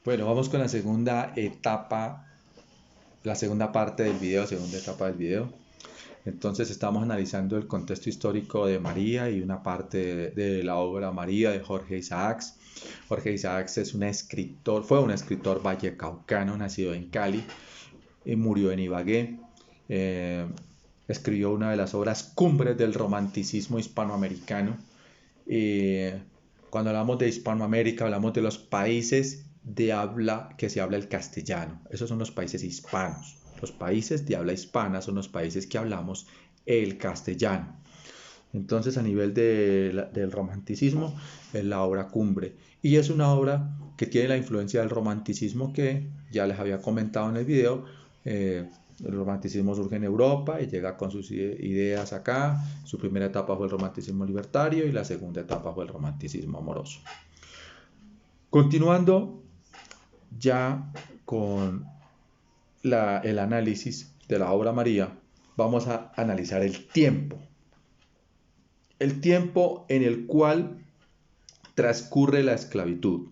Bueno, vamos con la segunda etapa, la segunda parte del video, segunda etapa del video. Entonces estamos analizando el contexto histórico de María y una parte de la obra María de Jorge Isaacs. Jorge Isaacs es un escritor, fue un escritor vallecaucano, nacido en Cali y murió en Ibagué. Eh, Escribió una de las obras cumbres del romanticismo hispanoamericano. Eh, Cuando hablamos de Hispanoamérica, hablamos de los países de habla que se habla el castellano. Esos son los países hispanos. Los países de habla hispana son los países que hablamos el castellano. Entonces, a nivel del romanticismo, es la obra cumbre. Y es una obra que tiene la influencia del romanticismo que ya les había comentado en el video. El romanticismo surge en Europa y llega con sus ideas acá. Su primera etapa fue el romanticismo libertario y la segunda etapa fue el romanticismo amoroso. Continuando ya con el análisis de la obra María, vamos a analizar el tiempo. El tiempo en el cual transcurre la esclavitud.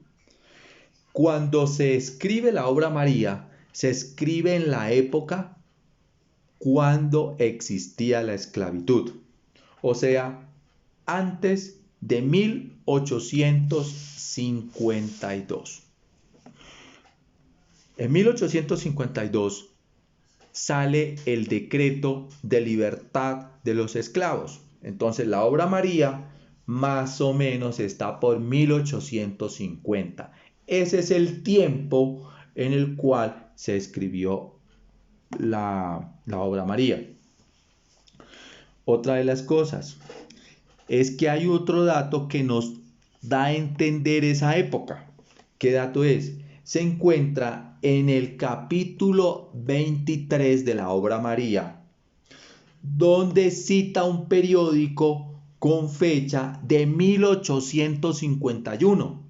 Cuando se escribe la obra María, se escribe en la época cuando existía la esclavitud, o sea, antes de 1852. En 1852 sale el decreto de libertad de los esclavos. Entonces la obra María más o menos está por 1850. Ese es el tiempo en el cual se escribió la obra María. Otra de las cosas es que hay otro dato que nos da a entender esa época. ¿Qué dato es? Se encuentra en el capítulo 23 de la obra María, donde cita un periódico con fecha de 1851.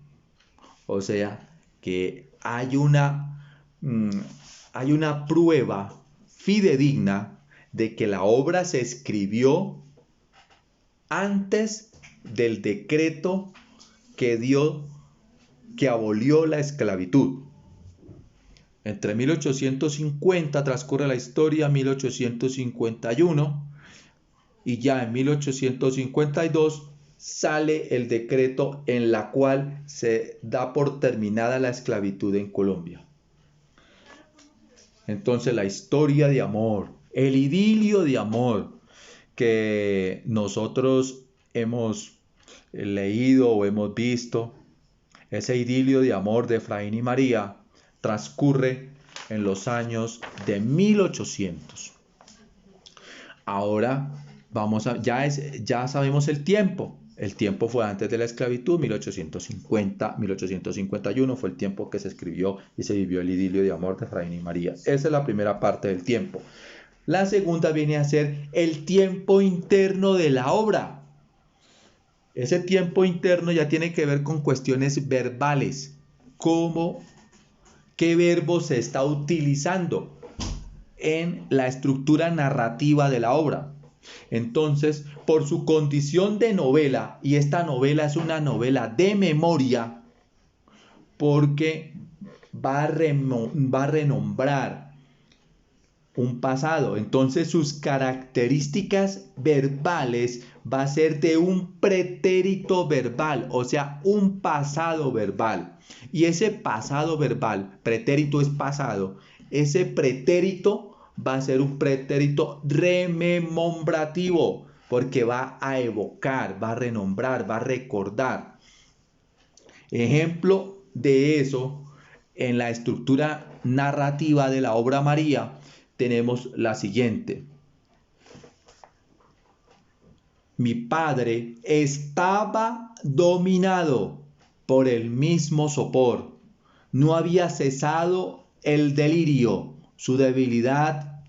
O sea, que hay una prueba fidedigna de que la obra se escribió antes del decreto que abolió la esclavitud. Entre 1850 transcurre la historia, 1851, y ya en 1852 sale el decreto en la cual se da por terminada la esclavitud en Colombia. Entonces la historia de amor, el idilio de amor que nosotros hemos leído o hemos visto, ese idilio de amor de Efraín y María, transcurre en los años de 1800. Ahora ya sabemos el tiempo. El tiempo fue antes de la esclavitud, 1850, 1851 fue el tiempo que se escribió y se vivió el idilio de amor de Efraín y María. Esa es la primera parte del tiempo. La segunda viene a ser el tiempo interno de la obra. Ese tiempo interno ya tiene que ver con cuestiones verbales, como qué verbo se está utilizando en la estructura narrativa de la obra. Entonces, por su condición de novela, y esta novela es una novela de memoria, porque va a renombrar un pasado. Entonces sus características verbales va a ser de un pretérito verbal, o sea, un pasado verbal. Y ese pasado verbal, pretérito es pasado, ese pretérito va a ser un pretérito rememorativo, porque va a evocar, va a renombrar, va a recordar. Ejemplo de eso en la estructura narrativa de la obra María tenemos la siguiente. Mi padre estaba dominado por el mismo sopor. No había cesado el delirio. Su debilidad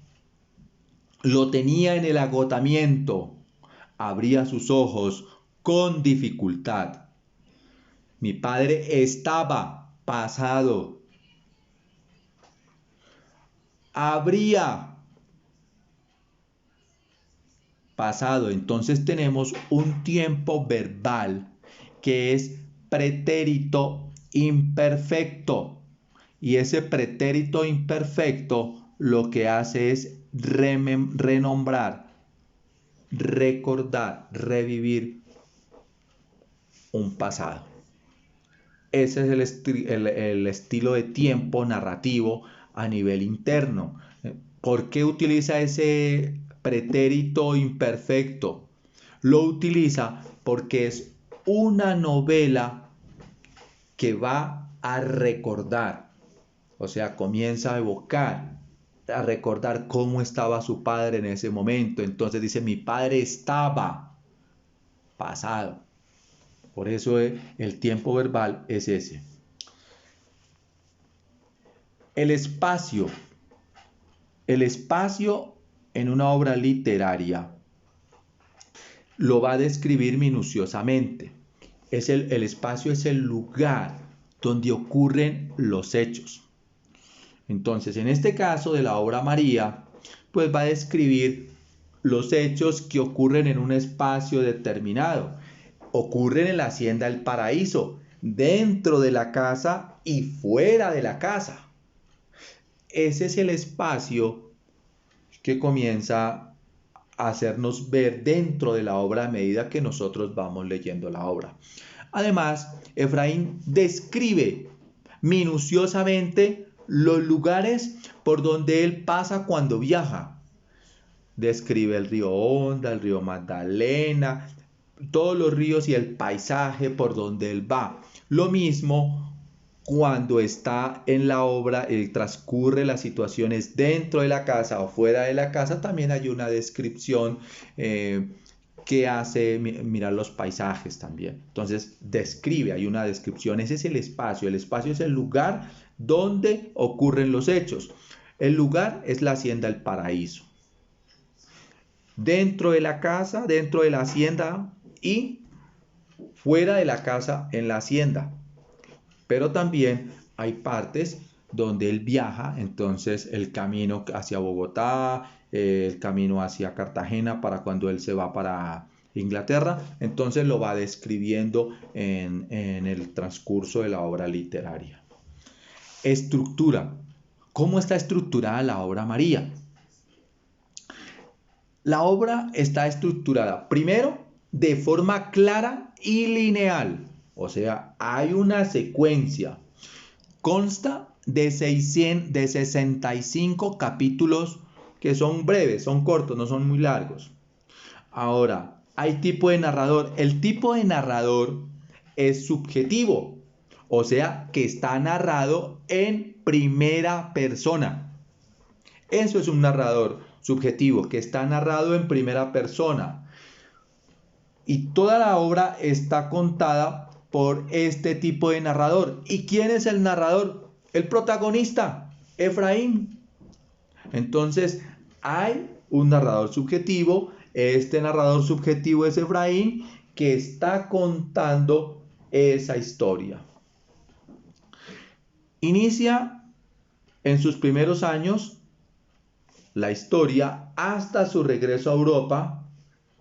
lo tenía en el agotamiento. Abría sus ojos con dificultad. Mi padre estaba pasado. Habría pasado. Entonces tenemos un tiempo verbal que es pretérito imperfecto. Y ese pretérito imperfecto lo que hace es renombrar, recordar, revivir un pasado. Ese es el estilo de tiempo narrativo a nivel interno. ¿Por qué utiliza ese pretérito imperfecto? Lo utiliza porque es una novela que va a recordar, o sea, comienza a evocar, a recordar cómo estaba su padre en ese momento. Entonces dice, mi padre estaba, pasado. Por eso el tiempo verbal es ese. El espacio. El espacio en una obra literaria lo va a describir minuciosamente. El espacio es el lugar donde ocurren los hechos. Entonces, en este caso de la obra María, pues va a describir los hechos que ocurren en un espacio determinado. Ocurren en la hacienda El Paraíso, dentro de la casa y fuera de la casa. Ese es el espacio que comienza a hacernos ver dentro de la obra a medida que nosotros vamos leyendo la obra. Además, Efraín describe minuciosamente los lugares por donde él pasa cuando viaja. Describe el río Honda, el río Magdalena, todos los ríos y el paisaje por donde él va. Lo mismo cuando está en la obra, transcurre las situaciones dentro de la casa o fuera de la casa, también hay una descripción que hace mirar los paisajes también. Entonces describe, hay una descripción, ese es el espacio es el lugar donde ocurren los hechos. El lugar es la hacienda El Paraíso. Dentro de la casa, dentro de la hacienda y fuera de la casa en la hacienda. Pero también hay partes donde él viaja, entonces el camino hacia Bogotá, el camino hacia Cartagena para cuando él se va para Inglaterra, entonces lo va describiendo en el transcurso de la obra literaria. Estructura. ¿Cómo está estructurada la obra María? La obra está estructurada primero de forma clara y lineal, o sea, hay una secuencia. Consta de 65 capítulos que son breves, son cortos, no son muy largos. Ahora, hay tipo de narrador. El tipo de narrador es subjetivo, o sea, que está narrado en primera persona. Eso es un narrador subjetivo, que está narrado en primera persona. Y toda la obra está contada por este tipo de narrador. ¿Y quién es el narrador? El protagonista, Efraín. Entonces, hay un narrador subjetivo. Este narrador subjetivo es Efraín, que está contando esa historia. Inicia en sus primeros años la historia hasta su regreso a Europa,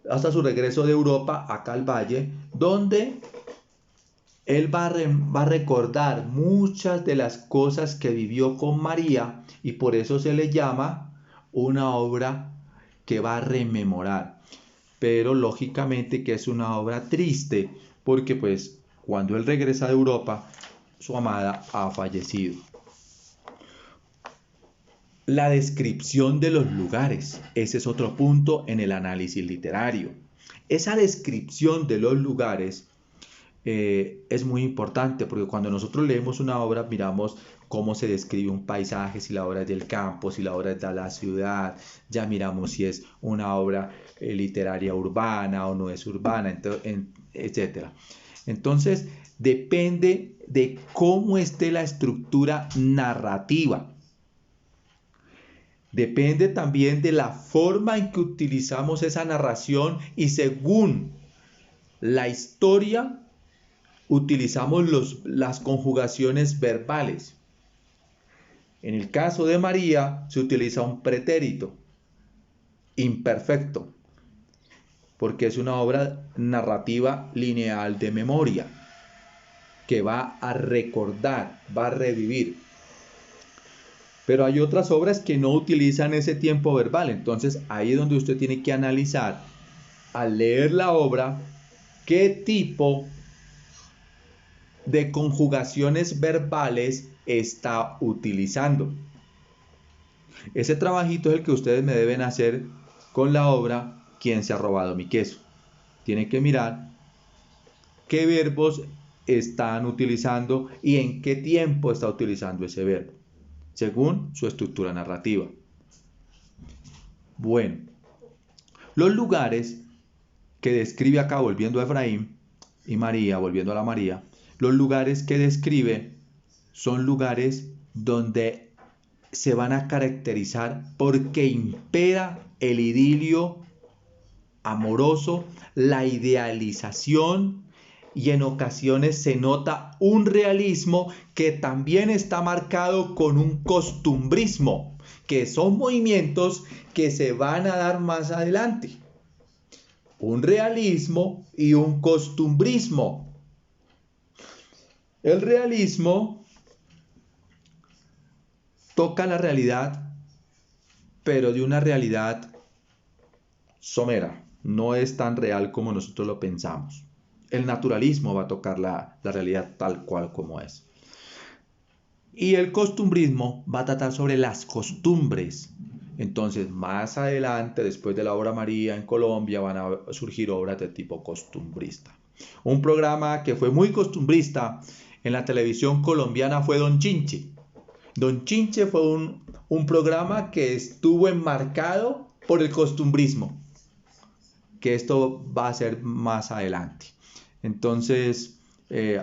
hasta su regreso de Europa acá al valle, donde él va a recordar muchas de las cosas que vivió con María y por eso se le llama una obra que va a rememorar. Pero lógicamente que es una obra triste porque pues cuando él regresa de Europa, su amada ha fallecido. La descripción de los lugares, ese es otro punto en el análisis literario. Esa descripción de los lugares es muy importante porque cuando nosotros leemos una obra miramos cómo se describe un paisaje, si la obra es del campo, si la obra es de la ciudad, ya miramos si es una obra literaria urbana o no es urbana, etc. Entonces depende de cómo esté la estructura narrativa. Depende también de la forma en que utilizamos esa narración y según la historia utilizamos las conjugaciones verbales. En el caso de María se utiliza un pretérito imperfecto porque es una obra narrativa lineal de memoria que va a recordar, va a revivir. Pero hay otras obras que no utilizan ese tiempo verbal. Entonces ahí es donde usted tiene que analizar, al leer la obra, qué tipo de conjugaciones verbales está utilizando. Ese trabajito es el que ustedes me deben hacer con la obra ¿Quién se ha robado mi queso? Tienen que mirar qué verbos están utilizando y en qué tiempo está utilizando ese verbo, según su estructura narrativa. Bueno, los lugares que describe acá, volviendo a Efraín y María, volviendo a la María, los lugares que describe son lugares donde se van a caracterizar porque impera el idilio amoroso, la idealización, y en ocasiones se nota un realismo que también está marcado con un costumbrismo, que son movimientos que se van a dar más adelante. Un realismo y un costumbrismo. El realismo toca la realidad, pero de una realidad somera, no es tan real como nosotros lo pensamos. El naturalismo va a tocar la realidad tal cual como es. Y el costumbrismo va a tratar sobre las costumbres. Entonces, más adelante, después de la obra María en Colombia, van a surgir obras de tipo costumbrista. Un programa que fue muy costumbrista en la televisión colombiana fue Don Chinche. Don Chinche fue un programa que estuvo enmarcado por el costumbrismo, que esto va a ser más adelante. Entonces,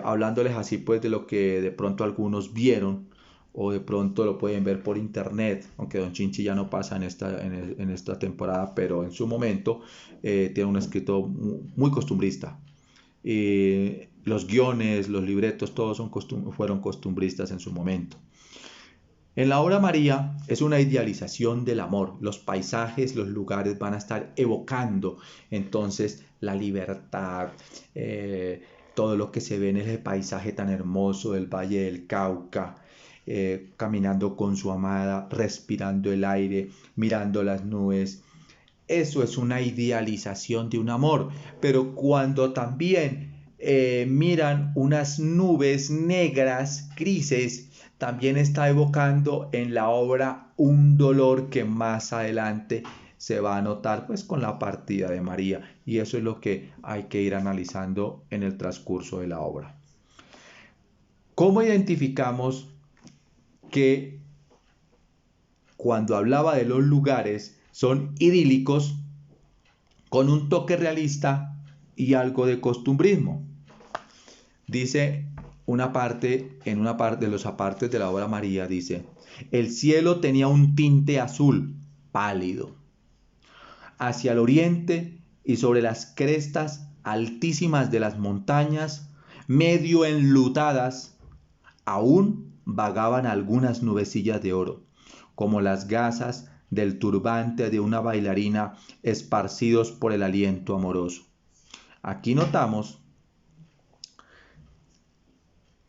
hablándoles así pues de lo que de pronto algunos vieron o de pronto lo pueden ver por internet, aunque Don Chinchi ya no pasa en esta temporada, pero en su momento tiene un escrito muy costumbrista. Los guiones, los libretos, todos fueron costumbristas en su momento. En la obra María es una idealización del amor. Los paisajes, los lugares van a estar evocando entonces la libertad, todo lo que se ve en ese paisaje tan hermoso del Valle del Cauca, caminando con su amada, respirando el aire, mirando las nubes. Eso es una idealización de un amor. Pero cuando también miran unas nubes negras, grises, también está evocando en la obra un dolor que más adelante se va a notar pues con la partida de María, y eso es lo que hay que ir analizando en el transcurso de la obra. ¿Cómo identificamos que cuando hablaba de los lugares son idílicos con un toque realista y algo de costumbrismo? Dice en una parte de los apartes de la obra María, dice: el cielo tenía un tinte azul pálido. Hacia el oriente y sobre las crestas altísimas de las montañas, medio enlutadas, aún vagaban algunas nubecillas de oro, como las gasas del turbante de una bailarina esparcidos por el aliento amoroso. Aquí notamos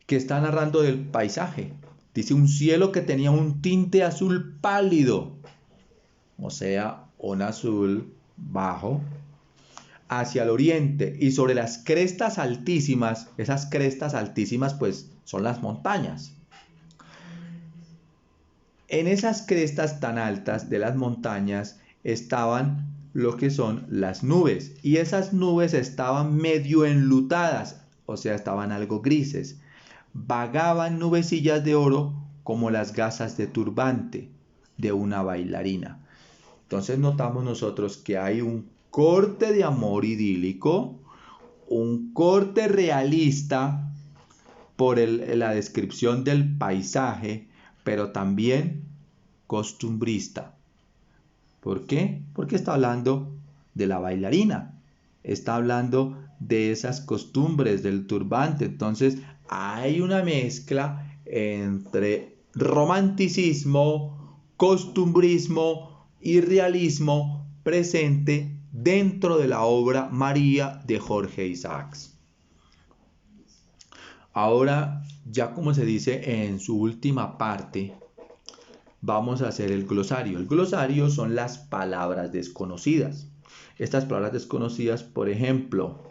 que está narrando del paisaje. Dice un cielo que tenía un tinte azul pálido, o sea, un azul bajo, hacia el oriente, y sobre las crestas altísimas, esas crestas altísimas pues son las montañas. En esas crestas tan altas de las montañas estaban lo que son las nubes, y esas nubes estaban medio enlutadas, o sea, estaban algo grises. Vagaban nubecillas de oro como las gasas de turbante de una bailarina. Entonces notamos nosotros que hay un corte de amor idílico, un corte realista por la descripción del paisaje, pero también costumbrista. ¿Por qué? Porque está hablando de la bailarina, está hablando de esas costumbres del turbante. Entonces hay una mezcla entre romanticismo, costumbrismo y realismo presente dentro de la obra María de Jorge Isaacs. Ahora, ya como se dice en su última parte, vamos a hacer el glosario. El glosario son las palabras desconocidas. Estas palabras desconocidas, por ejemplo,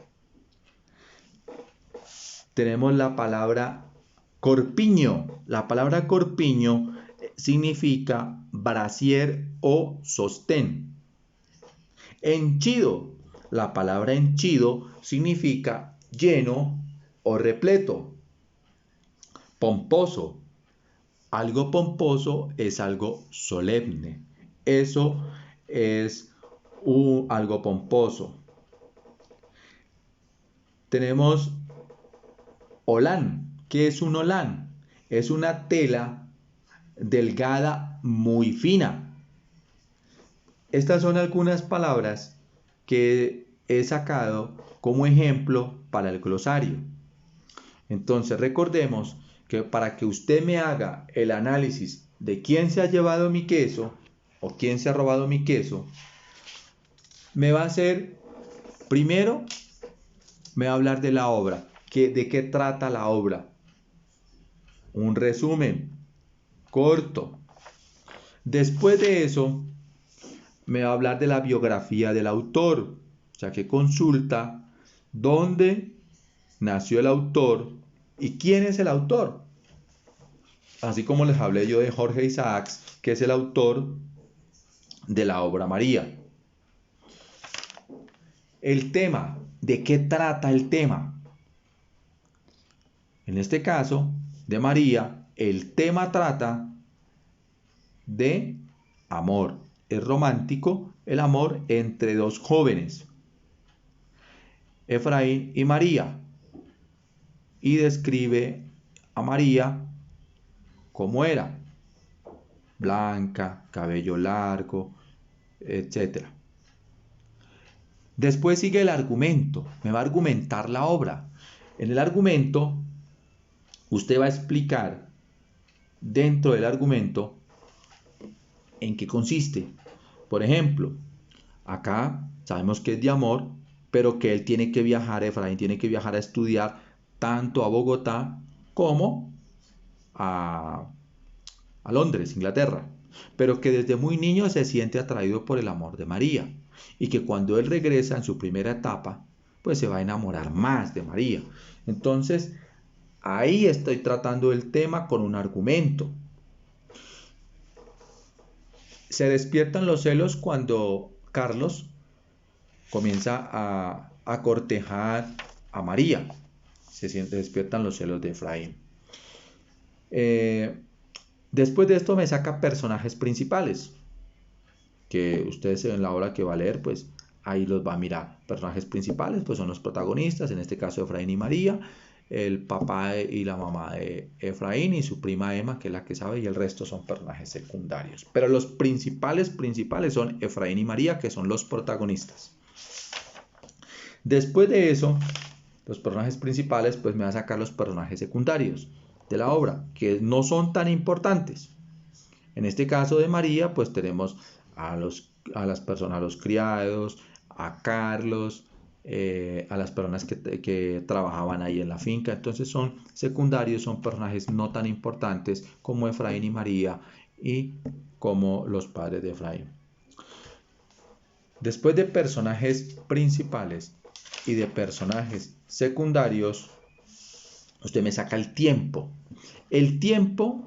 tenemos la palabra corpiño. La palabra corpiño significa brasier o sostén. Henchido. La palabra henchido significa lleno o repleto. Pomposo. Algo pomposo es algo solemne. Eso es algo pomposo. Tenemos holán. ¿Qué es un holán? Es una tela delgada muy fina. Estas son algunas palabras que he sacado como ejemplo para el glosario. Entonces recordemos que para que usted me haga el análisis de quién se ha llevado mi queso o quién se ha robado mi queso, me va a hacer, primero, me va a hablar de la obra, de qué trata la obra. Un resumen corto. Después de eso, me va a hablar de la biografía del autor, o sea que consulta dónde nació el autor y quién es el autor. Así como les hablé yo de Jorge Isaacs, que es el autor de la obra María. El tema, ¿de qué trata el tema? En este caso, de María, el tema trata de amor. Es romántico el amor entre dos jóvenes, Efraín y María, y describe a María como era, blanca, cabello largo, etc. Después sigue el argumento, me va a argumentar la obra. En el argumento, usted va a explicar dentro del argumento en qué consiste. Por ejemplo, acá sabemos que es de amor, pero que él tiene que viajar, Efraín tiene que viajar a estudiar tanto a Bogotá como a Londres, Inglaterra, pero que desde muy niño se siente atraído por el amor de María y que cuando él regresa en su primera etapa, pues se va a enamorar más de María. Entonces, ahí estoy tratando el tema con un argumento. Se despiertan los celos cuando Carlos comienza a cortejar a María. Se despiertan los celos de Efraín. Después de esto me saca personajes principales, que ustedes en la obra que va a leer, pues ahí los va a mirar. Personajes principales, pues son los protagonistas, en este caso Efraín y María, el papá y la mamá de Efraín y su prima Emma, que es la que sabe, y el resto son personajes secundarios. Pero los principales son Efraín y María, que son los protagonistas. Después de eso, los personajes principales, pues me va a sacar los personajes secundarios de la obra, que no son tan importantes. En este caso de María, pues tenemos a las personas, a los criados, a Carlos, a las personas que trabajaban ahí en la finca. Entonces son secundarios, son personajes no tan importantes como Efraín y María y como los padres de Efraín. Después de personajes principales y de personajes secundarios, usted me saca el tiempo. El tiempo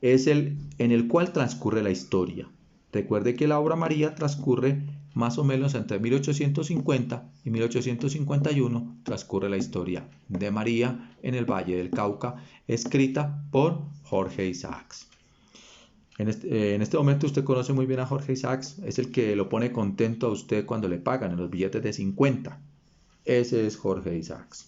es el en el cual transcurre la historia. Recuerde que la obra María transcurre más o menos entre 1850 y 1851, transcurre la historia de María en el Valle del Cauca, escrita por Jorge Isaacs. En este momento usted conoce muy bien a Jorge Isaacs, es el que lo pone contento a usted cuando le pagan en los billetes de 50. Ese es Jorge Isaacs.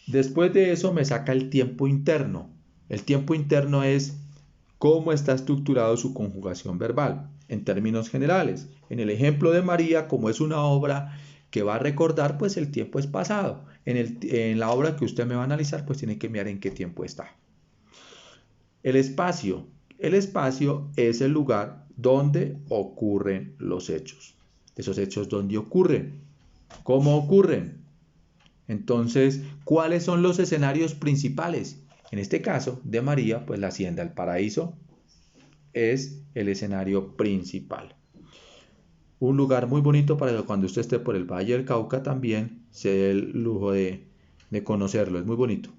Después de eso me saca el tiempo interno. El tiempo interno es cómo está estructurado su conjugación verbal, en términos generales. En el ejemplo de María, como es una obra que va a recordar, pues el tiempo es pasado. En la obra que usted me va a analizar, pues tiene que mirar en qué tiempo está. El espacio. El espacio es el lugar donde ocurren los hechos. Esos hechos, ¿dónde ocurren? ¿Cómo ocurren? Entonces, ¿cuáles son los escenarios principales? En este caso de María, pues la Hacienda del Paraíso es el escenario principal. Un lugar muy bonito para que cuando usted esté por el Valle del Cauca también se dé el lujo de conocerlo, es muy bonito.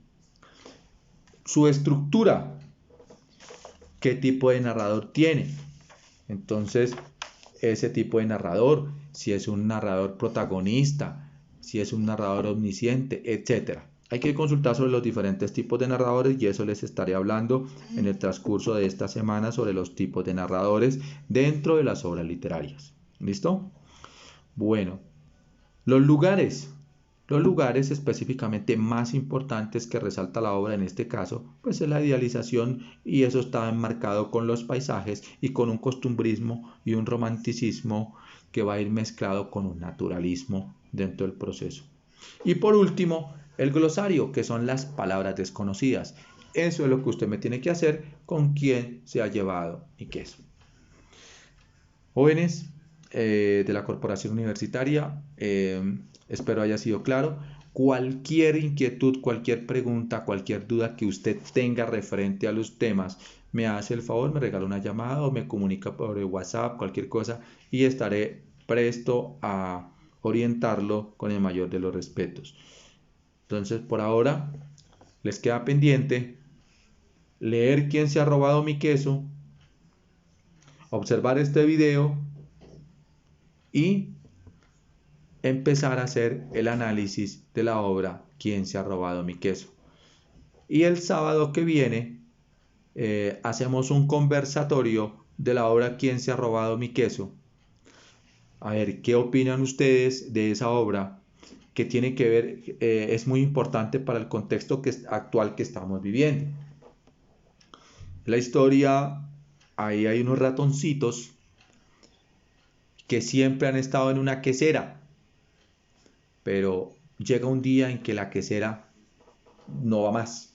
Su estructura, qué tipo de narrador tiene. Entonces, ese tipo de narrador, si es un narrador protagonista, si es un narrador omnisciente, etc. Hay que consultar sobre los diferentes tipos de narradores y eso les estaré hablando en el transcurso de esta semana sobre los tipos de narradores dentro de las obras literarias. ¿Listo? Bueno, los lugares. Los lugares específicamente más importantes que resalta la obra en este caso, pues es la idealización y eso está enmarcado con los paisajes y con un costumbrismo y un romanticismo que va a ir mezclado con un naturalismo dentro del proceso. Y por último, el glosario, que son las palabras desconocidas. Eso es lo que usted me tiene que hacer con quién se ha llevado y qué es. Jóvenes de la Corporación Universitaria, espero haya sido claro. Cualquier inquietud, cualquier pregunta, cualquier duda que usted tenga referente a los temas, me hace el favor, me regala una llamada o me comunica por WhatsApp, cualquier cosa, y estaré presto a orientarlo con el mayor de los respetos. Entonces, por ahora, les queda pendiente leer quién se ha robado mi queso, observar este video y empezar a hacer el análisis de la obra ¿Quién se ha robado mi queso? Y el sábado que viene hacemos un conversatorio de la obra ¿Quién se ha robado mi queso? A ver, ¿qué opinan ustedes de esa obra? Que tiene que ver, es muy importante para el contexto actual que estamos viviendo. La historia, ahí hay unos ratoncitos que siempre han estado en una quesera, pero llega un día en que la quesera no va más.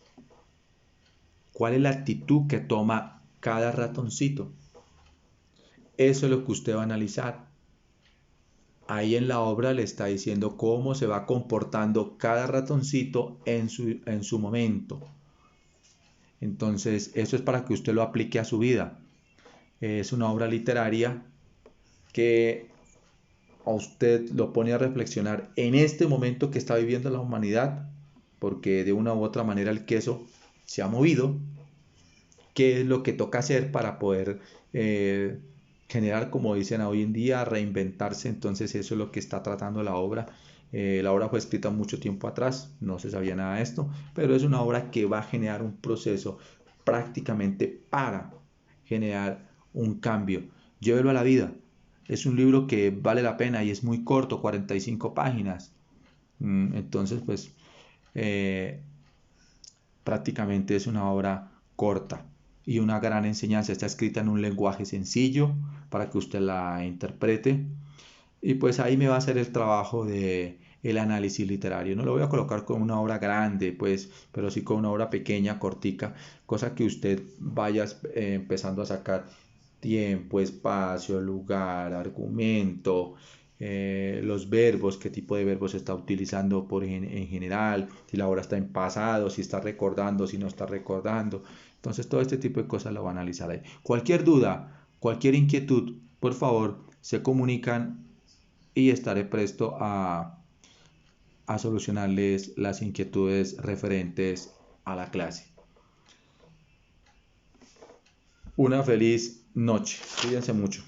¿Cuál es la actitud que toma cada ratoncito? Eso es lo que usted va a analizar. Ahí en la obra le está diciendo cómo se va comportando cada ratoncito en su momento. Entonces, eso es para que usted lo aplique a su vida. Es una obra literaria que a usted lo pone a reflexionar en este momento que está viviendo la humanidad, porque de una u otra manera el queso se ha movido. ¿Qué es lo que toca hacer para poder generar, como dicen hoy en día, reinventarse? Entonces eso es lo que está tratando la obra. La obra fue escrita mucho tiempo atrás, no se sabía nada de esto, pero es una obra que va a generar un proceso prácticamente para generar un cambio. Llévelo a la vida. Es un libro que vale la pena y es muy corto, 45 páginas. Entonces, pues, prácticamente es una obra corta y una gran enseñanza. Está escrita en un lenguaje sencillo para que usted la interprete. Y pues ahí me va a hacer el trabajo de el análisis literario. No lo voy a colocar con una obra grande, pues, pero sí con una obra pequeña, cortica, cosa que usted vaya empezando a sacar tiempo, espacio, lugar, argumento, los verbos, qué tipo de verbos se está utilizando en general, si la obra está en pasado, si está recordando, si no está recordando. Entonces todo este tipo de cosas lo va a analizar ahí. Cualquier duda, cualquier inquietud, por favor, se comunican y estaré presto a solucionarles las inquietudes referentes a la clase. Una feliz noche. Cuídense mucho.